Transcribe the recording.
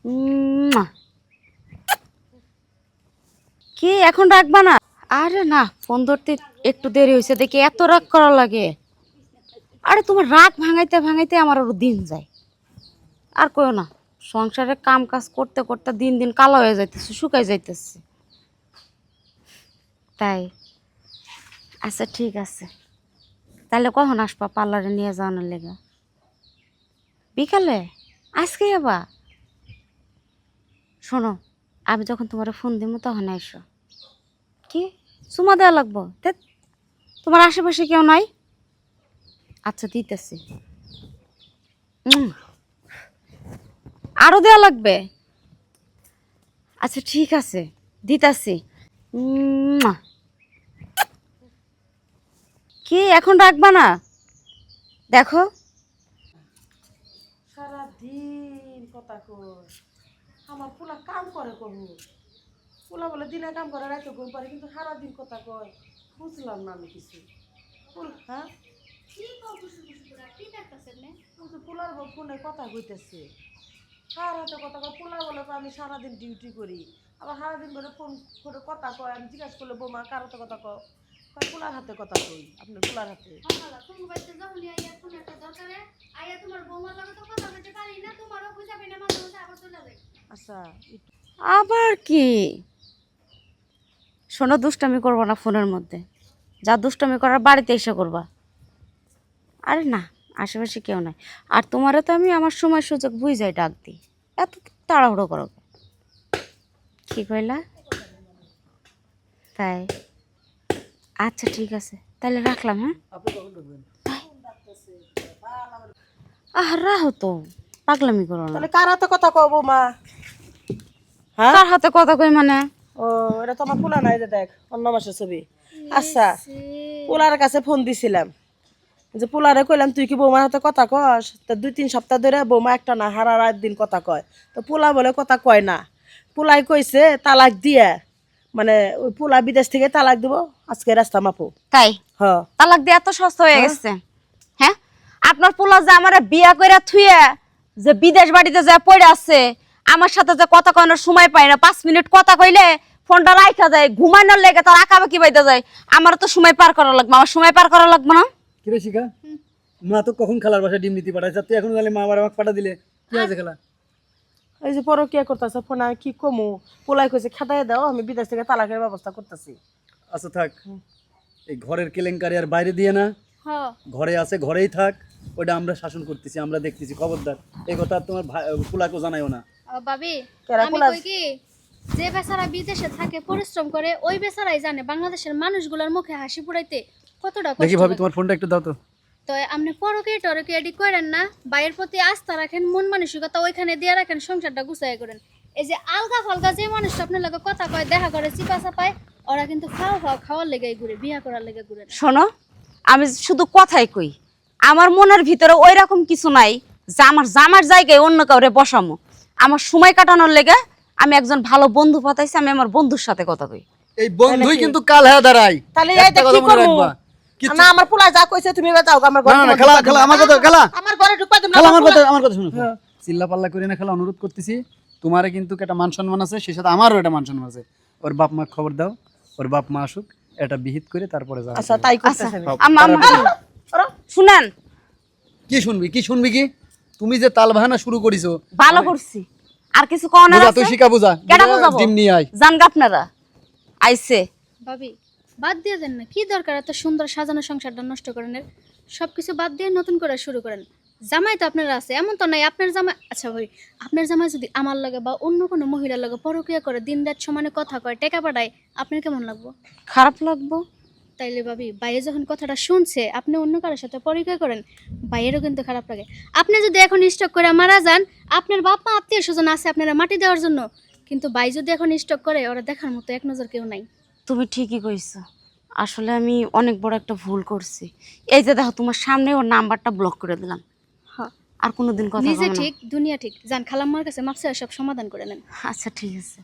উম্মুয়া। কি এখন রাখবা না? আরে না, ফোন ধরতে একটু দেরি হয়েছে দেখি এত রাগ করা লাগে। আরে তোমার রাগ ভাঙাইতে ভাঙাইতে আমার আরো দিন যায়। আর কইও না, সংসারে কাম কাজ করতে করতে দিন দিন কালো হয়ে যাইতেছে, শুকাই যাইতেছে। তাই আচ্ছা ঠিক আছে, তাহলে কখন আসবা পার্লারে নিয়ে যাওয়ানোর লেগে? বিকালে? আজকে যাবা? শোনো, আমি যখন তোমার ফোন দিব তখন আইসো। কি চুমা দেওয়া লাগবো? ধ্যাৎ, তোমার আশেপাশে কেউ নাই? আচ্ছা দিতেছি। আরো দেওয়া লাগবে? আচ্ছা ঠিক আছে, দিতাছি। কি এখন রাখবা না? দেখো সারাদিন কথা কই আমার পোলা কাম করে কবু পোলা বলে দিনে কাম করে রাতে ঘুম পারে কিন্তু সারাদিন কথা কয় বুঝলাম না আমি কিছু হ্যাঁ পোলার ফোনে কথা কইতেছে কার হাতে কথা কয় পোলা বলে তো আমি সারাদিন ডিউটি করি আবার সারাদিন ধরে ফোন করে কথা কয় আমি জিজ্ঞাসা করলে বৌমা কার হাতে কথা কয় পোলার হাতে কথা কই আপনার পোলার হাতে আচ্ছা আবার কি? শোনো, দুষ্টামি করবো না ফোনের মধ্যে। যা দুষ্টামি করার বাড়িতে এসে করবা। আরে না, আশেপাশে কেউ নাই। আর তোমারও তো আমি আমার সময় সুযোগ বুঝাই ডাক দিই, এত তাড়াহুড়ো করো কেন? কি কইলা? তাই আচ্ছা ঠিক আছে, তাহলে রাখলাম। হ্যাঁ আহ রাহো তো, পাগলামি করো না। তাহলে কার হাতে কথা কও বৌমা? হ্যাঁ কার হাতে কথা কই মানে? ও এটা তো আমার পোলা নাই যে দেখ অন্য মাসের ছবি আচ্ছা পোলার কাছে ফোন দিছিলাম যে পোলারে কইলাম তুই কি বৌমার হাতে কথা কস তা 2-3 সপ্তাহ ধরে বৌমা একটা না হারা রাত দিন কথা কয় তো পোলা বলে কথা কয় না পোলাই কইছে তালাক দিয়ে মানে ওই পোলা বিদেশ থেকে তালাক দিব আজকে রাস্তা মাপো তাই হ তালাক দিয়ে এত সস্তা হয়ে গেছে? হ্যাঁ, আপনার পোলা যে আমার বিয়া কইরা থুয়ে যে বিদেশ বাড়িতে যা পড়ে আছে, আমার সাথে যে কথা কয়নোর সময় পায় না, 5 মিনিট কথা কইলে ফোনটা রাইখা যায়, ঘুমানোর লেগে তার আঁকাবাকি বাইতে যায়। আমার তো সময় পার করা লাগবে, আমার সময় পার করা লাগবে না? কিরে শিখা, মা তো কখন খালার বাসায় ডিম দিতে পাঠাইছে, তুই এখন গেলে মা আবার আমাকে পাঠা দিলে কি আছে খালা? এই যে পরকিয়া করতেছে ফোন আমি কি কমু পোলাই কইছে খেদাই দাও আমি বিদেশ থেকে তালাকের ব্যবস্থা করতেছি আচ্ছা থাক, এই ঘরের কেলেঙ্কারি আর বাইরে দিয়ে না, ঘরে আছে ঘরেই থাক, ওটা আমরা শাসন করতেছি, আমরা দেখতেছি, খবরদার এই কথা তোমার পোলাকে জানাইও না। ভাবি কেরা আমি পোলা কই কি যে বেচারা বিদেশে থাকে পরিশ্রম করে ওই বেচারাই জানে বাংলাদেশের মানুষগুলোর মুখে হাসি ফুটাইতে কতটা দেখি কষ্ট ভাবি লাগে। তোমার ফোনটা একটু দাও তো। তো আপনি পরকে টরকে এডি করেন না, বাইরের প্রতি আস্থা রাখেন, মন মানসিকতা ওইখানে দিয়ে রাখেন, সংসারটা গুছাই করেন। এই যে আলগা ফালগা যে মানুষ আপনার লগে কথা কয় দেখা করে চিপা চাপায় ওরা কিন্তু খাওয়ার লেগে ঘুরে বিয়া করার লেগে ঘুরে না। শোনো, আমি শুধু কথাই কই, আমার মনের ভিতরে ওই রকম কিছু নাই যে আমার জামার জায়গায় অন্য কাউরে বসামো। আমার সময় কাটানোর লেগে আমি একজন ভালো বন্ধু পাতাইছি, আমি আমার বন্ধুর সাথে কথা কই। এই বন্ধুই কিন্তু কাল হ্যাঁ দাঁড়াই, তাহলে এই একটা দেখ কথা কি মনে করবো রাখবা। না আমার পোলা যা কইছে তুমি এবার যাও আমার ঘরে না না খালা, খালা আমার কথা, খালা আমার ঘরে ঢুকবা তুমি খালা আমার কথা শুনো, চিল্লা পাল্লা করি না খালা, অনুরোধ করতেছি। তোমারে কিন্তু একটা মান সম্মান আছে, সেই সাথে আমারও একটা মান সম্মান আছে। ওর বাপ মা খবর দাও, ওর বাপ মা আসুক, এটা বিহিত করে তারপরে যাও। আচ্ছা তাই করতেছ শুনেন, কি শুনবি, কি শুনবি কি? তুমি যে তাল বাহানা শুরু করিছো, ভালো করছি। আর কিছু কোন বুঝা তুই শিখা, বুঝা কেডা বুঝাবো? ডিম নিয়ে আয়। জানগা আপনারা আইছে। ভাবি বাদ দিয়ে দেন না, কি দরকার এত সুন্দর সাজানো সংসারটা নষ্ট করেন? সবকিছু বাদ দিয়ে নতুন করে শুরু করেন। জামাই তো আপনার আছে, এমন তো নাই আপনার জামাই। আচ্ছা ভাই, আপনার জামাই যদি আমার লাগে বা অন্য কোনো মহিলার লাগে পরকিয়া করে দিন রাত সমানে কথা কয় টেকা পাঠায়, আপনার কেমন লাগবো? খারাপ লাগবো। তাইলে ভাবি বাইরে যখন কথাটা শুনছে আপনি অন্য কারোর সাথে পরিচয় করেন, বাইরেও কিন্তু খারাপ লাগে। আপনি যদি এখন স্টক করে মারা যান, আপনার বাপ মা আত্মীয় স্বজন আছে আপনারা মাটি দেওয়ার জন্য, কিন্তু ভাই যদি এখন স্টক করে ওরা দেখার মতো এক নজর কেউ নাই। তুমি ঠিকই কইছো, আসলে আমি অনেক বড় একটা ভুল করছি। এই যে দেখো, তোমার সামনে ওর নাম্বারটা ব্লক করে দিলাম। হ্যাঁ, আর কোনোদিন কথা নিজে বলবো না। ঠিক দুনিয়া ঠিক, যান খালাম্মার কাছে মাপসা সব সমাধান করে নেন। আচ্ছা ঠিক আছে।